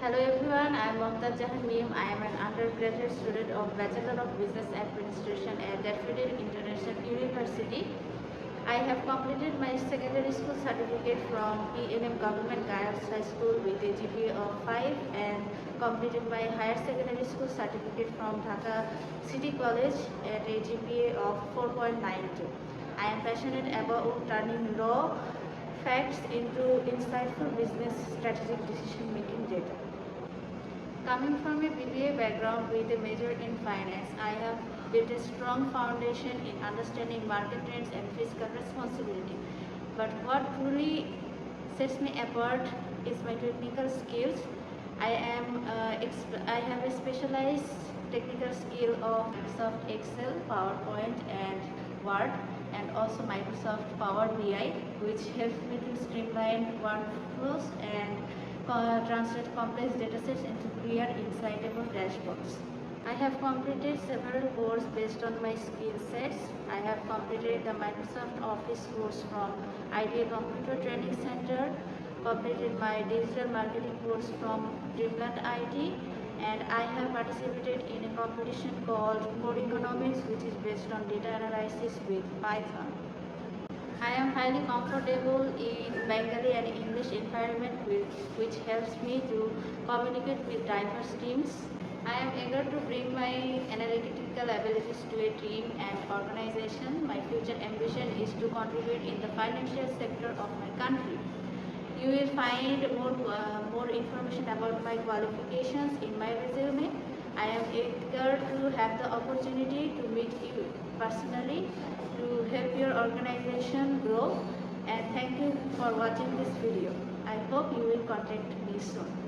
Hello everyone, I am Mumtaz Jahan Mim. I am an undergraduate student of Bachelor of Business Administration at Daffodil International University. I have completed my secondary school certificate from PNM Government Girls High School with a GPA of 5 and completed my higher secondary school certificate from Dhaka City College at a GPA of 4.92. I am passionate about turning raw facts into insightful business strategic decision making data. Coming from a BBA background with a major in finance, I have built a strong foundation in understanding market trends and fiscal responsibility. But what truly sets me apart is my technical skills. I have a specialized technical skill of Microsoft Excel, PowerPoint, and Word, and also Microsoft Power BI, which helps me to streamline workflows and translate complex datasets into clear, insightable dashboards. I have completed several courses based on my skill sets. I have completed the Microsoft Office course from IDEA Computer Training Center, completed my digital marketing course from Dreamland IT, and I have participated in a competition called Code Economics, which is based on data analysis with Python. I am highly comfortable in Bengali and English environment which helps me to communicate with diverse teams. I am eager to bring my analytical abilities to a team and organization. My future ambition is to contribute in the financial sector of my country. You will find more information about my qualifications in my resume. I am eager to have the opportunity to meet you personally to help your organization grow, and thank you for watching this video. I hope you will contact me soon.